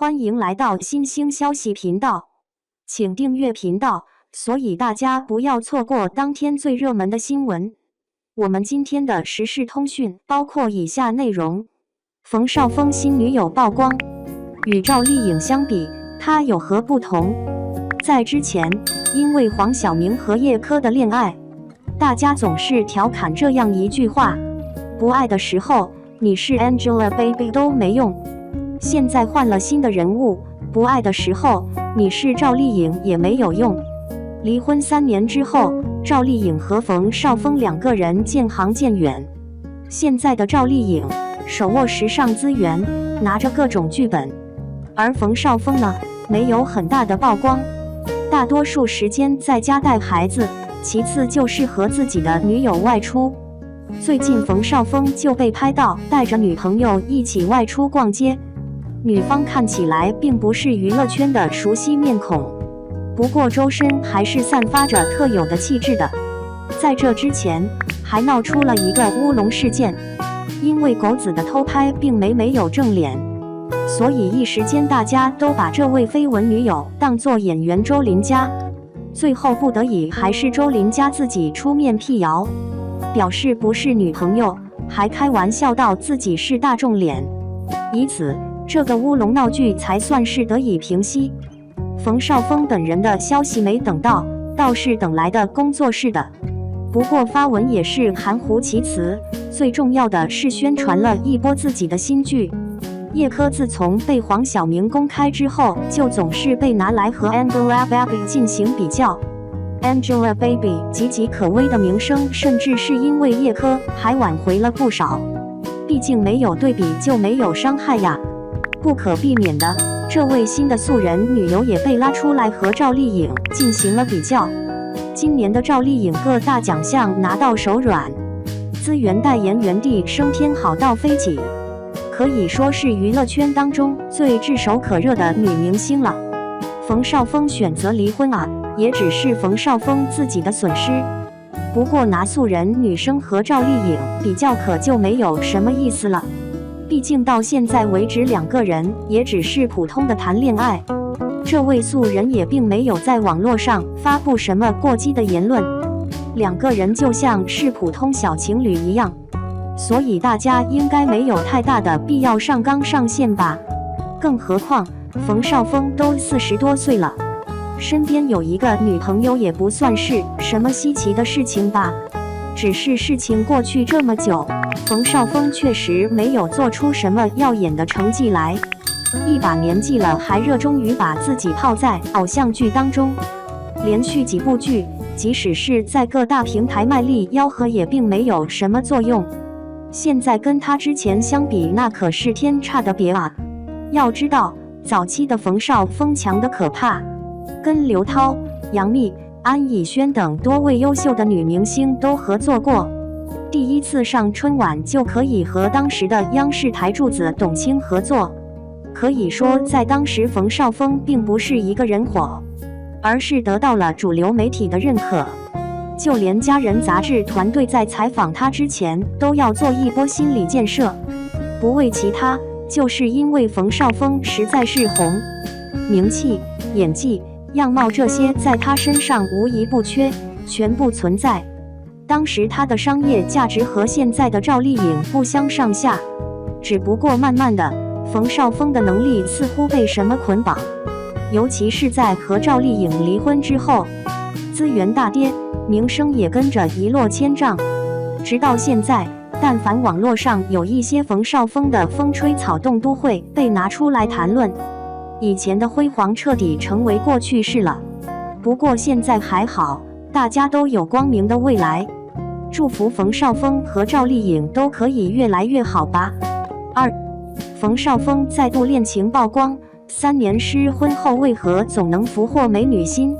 欢迎来到新兴消息频道，请订阅频道，所以大家不要错过当天最热门的新闻。我们今天的时事通讯包括以下内容：冯绍峰新女友曝光，与赵丽颖相比，她有何不同？在之前，因为黄晓明和叶柯的恋爱，大家总是调侃这样一句话：不爱的时候，你是 Angelababy 都没用。现在换了新的人物，不爱的时候，你是赵丽颖也没有用。离婚3年之后，赵丽颖和冯绍峰两个人渐行渐远。现在的赵丽颖手握时尚资源，拿着各种剧本，而冯绍峰呢，没有很大的曝光，大多数时间在家带孩子，其次就是和自己的女友外出。最近冯绍峰就被拍到带着女朋友一起外出逛街，女方看起来并不是娱乐圈的熟悉面孔，不过周身还是散发着特有的气质的。在这之前，还闹出了一个乌龙事件，因为狗子的偷拍并没有正脸，所以一时间大家都把这位绯闻女友当作演员周琳家。最后不得已还是周琳家自己出面辟谣，表示不是女朋友，还开玩笑道自己是大众脸，以此这个乌龙闹剧才算是得以平息。冯绍峰等人的消息没等到，倒是等来的工作室的。不过发文也是含糊其辞，最重要的是宣传了一波自己的新剧。叶柯自从被黄晓明公开之后，就总是被拿来和 Angelababy 进行比较。Angelababy 岌岌可危的名声，甚至是因为叶柯还挽回了不少。毕竟没有对比就没有伤害呀。不可避免的，这位新的素人女友也被拉出来和赵丽颖进行了比较。今年的赵丽颖各大奖项拿到手软，资源代言原地升天好到飞起，可以说是娱乐圈当中最炙手可热的女明星了。冯绍峰选择离婚啊，也只是冯绍峰自己的损失。不过拿素人女生和赵丽颖比较可就没有什么意思了。毕竟到现在为止，两个人也只是普通的谈恋爱，这位素人也并没有在网络上发布什么过激的言论，两个人就像是普通小情侣一样，所以大家应该没有太大的必要上纲上线吧。更何况冯绍峰都40多岁了，身边有一个女朋友也不算是什么稀奇的事情吧。只是事情过去这么久，冯绍峰确实没有做出什么耀眼的成绩来，一把年纪了还热衷于把自己泡在偶像剧当中，连续几部剧即使是在各大平台卖力吆喝也并没有什么作用。现在跟他之前相比，那可是天差的别啊。要知道早期的冯绍峰强得可怕，跟刘涛、杨幂、安以轩等多位优秀的女明星都合作过，第一次上春晚就可以和当时的央视台柱子董卿合作。可以说在当时冯绍峰并不是一个人火，而是得到了主流媒体的认可。就连家人杂志团队在采访他之前都要做一波心理建设，不为其他，就是因为冯绍峰实在是红，名气、演技、样貌这些在他身上无一不缺，全部存在。当时他的商业价值和现在的赵丽颖不相上下，只不过慢慢的，冯绍峰的能力似乎被什么捆绑，尤其是在和赵丽颖离婚之后，资源大跌，名声也跟着一落千丈。直到现在，但凡网络上有一些冯绍峰的风吹草动，都会被拿出来谈论。以前的辉煌彻底成为过去式了。不过现在还好，大家都有光明的未来。祝福冯绍峰和赵丽颖都可以越来越好吧。2. 冯绍峰再度恋情曝光，3年失婚后为何总能俘获美女心？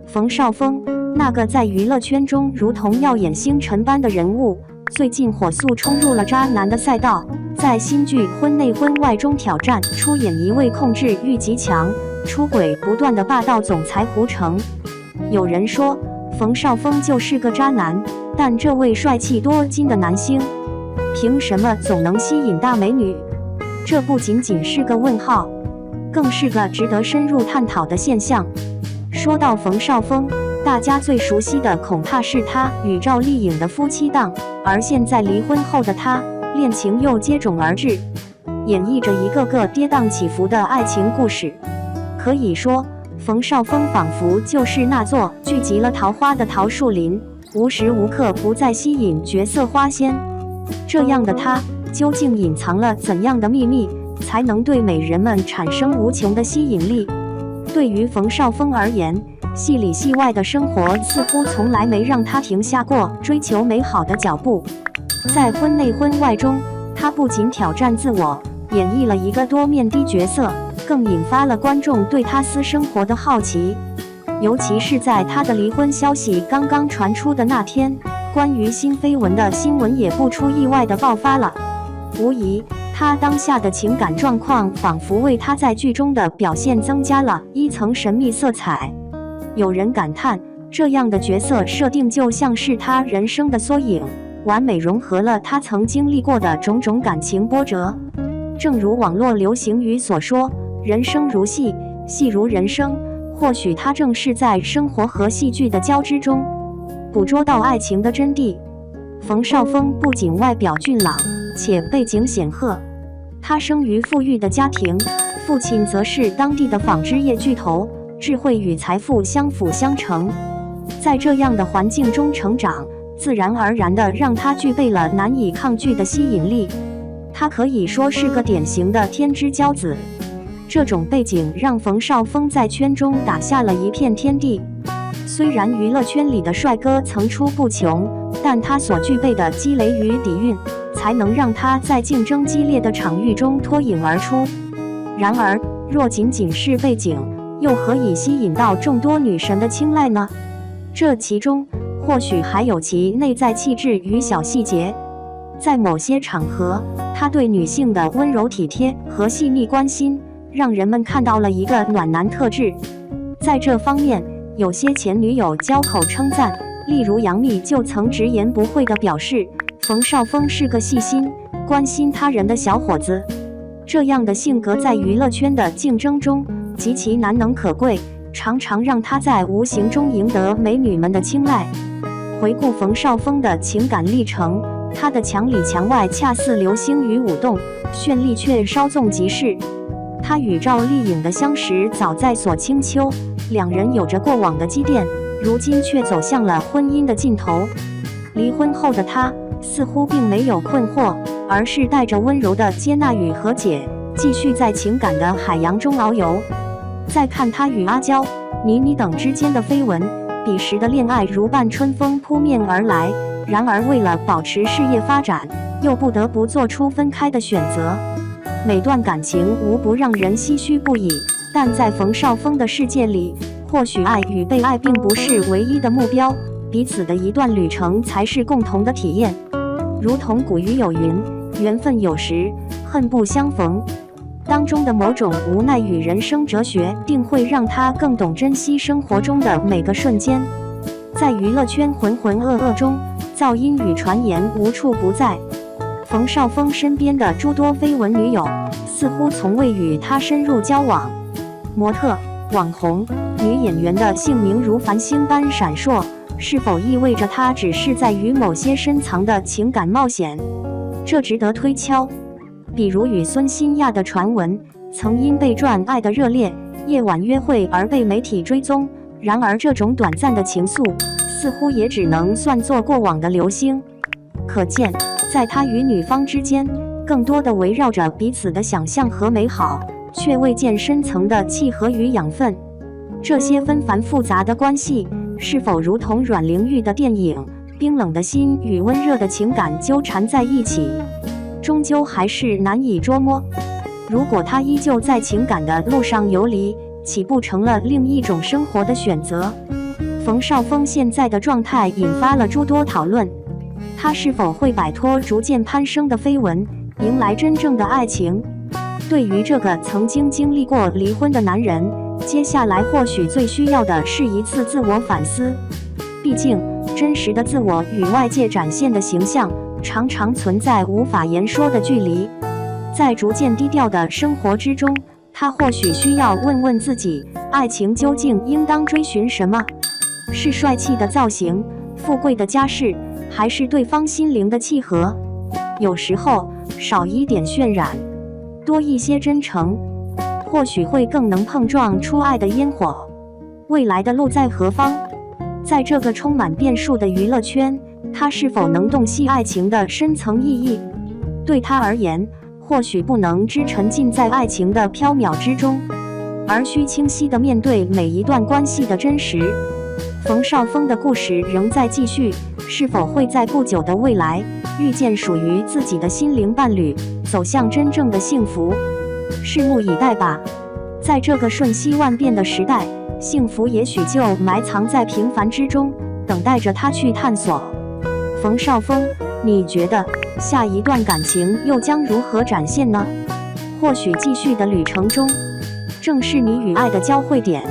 冯绍峰，那个在娱乐圈中如同耀眼星辰般的人物，最近火速冲入了渣男的赛道，在新剧《婚内婚外》中挑战出演一位控制欲极强、出轨不断的霸道总裁胡成。有人说冯绍峰就是个渣男，但这位帅气多金的男星，凭什么总能吸引大美女？这不仅仅是个问号，更是个值得深入探讨的现象。说到冯绍峰，大家最熟悉的恐怕是他与赵丽颖的夫妻档，而现在离婚后的他，恋情又接踵而至，演绎着一个个跌宕起伏的爱情故事。可以说，冯绍峰仿佛就是那座聚集了桃花的桃树林，无时无刻不在吸引绝色花仙。这样的他，究竟隐藏了怎样的秘密，才能对美人们产生无穷的吸引力？对于冯绍峰而言，戏里戏外的生活似乎从来没让他停下过追求美好的脚步。在婚内婚外中，他不仅挑战自我，演绎了一个多面的角色，更引发了观众对他私生活的好奇。尤其是在他的离婚消息刚刚传出的那天，关于新绯闻的新闻也不出意外地爆发了。无疑，他当下的情感状况仿佛为他在剧中的表现增加了一层神秘色彩。有人感叹，这样的角色设定就像是他人生的缩影，完美融合了他曾经历过的种种感情波折。正如网络流行语所说，人生如戏，戏如人生。或许他正是在生活和戏剧的交织中，捕捉到爱情的真谛。冯绍峰不仅外表俊朗，且背景显赫。他生于富裕的家庭，父亲则是当地的纺织业巨头，智慧与财富相辅相成。在这样的环境中成长，自然而然地让他具备了难以抗拒的吸引力。他可以说是个典型的天之骄子。这种背景让冯绍峰在圈中打下了一片天地。虽然娱乐圈里的帅哥层出不穷，但他所具备的积累与底蕴，才能让他在竞争激烈的场域中脱颖而出。然而，若仅仅是背景，又何以吸引到众多女神的青睐呢？这其中，或许还有其内在气质与小细节。在某些场合，他对女性的温柔体贴和细腻关心，让人们看到了一个暖男特质。在这方面，有些前女友交口称赞，例如杨幂就曾直言不讳地表示，冯绍峰是个细心、关心他人的小伙子。这样的性格在娱乐圈的竞争中极其难能可贵，常常让他在无形中赢得美女们的青睐。回顾冯绍峰的情感历程，他的墙里墙外恰似流星雨舞动，绚丽却稍纵即逝。他与赵丽颖的相识早在锁清秋，两人有着过往的积淀，如今却走向了婚姻的尽头。离婚后的他似乎并没有困惑，而是带着温柔的接纳与和解，继续在情感的海洋中遨游。再看他与阿娇、倪妮等之间的绯闻，彼时的恋爱如伴春风扑面而来，然而为了保持事业发展，又不得不做出分开的选择。每段感情无不让人唏嘘不已，但在冯绍峰的世界里，或许爱与被爱并不是唯一的目标，彼此的一段旅程才是共同的体验。如同古语有云，缘分有时，恨不相逢。当中的某种无奈与人生哲学，定会让他更懂珍惜生活中的每个瞬间。在娱乐圈浑浑噩噩中，噪音与传言无处不在。冯绍峰身边的诸多绯闻女友，似乎从未与他深入交往。模特、网红、女演员的姓名如繁星般闪烁，是否意味着他只是在与某些深藏的情感冒险？这值得推敲。比如与孙欣亚的传闻，曾因被传爱的热烈夜晚约会而被媒体追踪，然而这种短暂的情愫，似乎也只能算作过往的流星。可见，在他与女方之间，更多的围绕着彼此的想象和美好，却未见深层的契合与养分。这些纷繁复杂的关系，是否如同阮玲玉的电影，冰冷的心与温热的情感纠缠在一起，终究还是难以捉摸。如果他依旧在情感的路上游离，岂不成了另一种生活的选择？冯绍峰现在的状态引发了诸多讨论。他是否会摆脱逐渐攀升的绯闻，迎来真正的爱情？对于这个曾经经历过离婚的男人，接下来或许最需要的是一次自我反思。毕竟，真实的自我与外界展现的形象，常常存在无法言说的距离。在逐渐低调的生活之中，他或许需要问问自己，爱情究竟应当追寻什么？是帅气的造型、富贵的家世，还是对方心灵的契合？有时候少一点渲染，多一些真诚，或许会更能碰撞出爱的烟火。未来的路在何方？在这个充满变数的娱乐圈，他是否能洞悉爱情的深层意义？对他而言，或许不能只沉浸在爱情的缥缈之中，而需清晰地面对每一段关系的真实。冯绍峰的故事仍在继续，是否会在不久的未来遇见属于自己的心灵伴侣，走向真正的幸福？拭目以待吧。在这个瞬息万变的时代，幸福也许就埋藏在平凡之中，等待着他去探索。冯绍峰，你觉得下一段感情又将如何展现呢？或许继续的旅程中，正是你与爱的交汇点。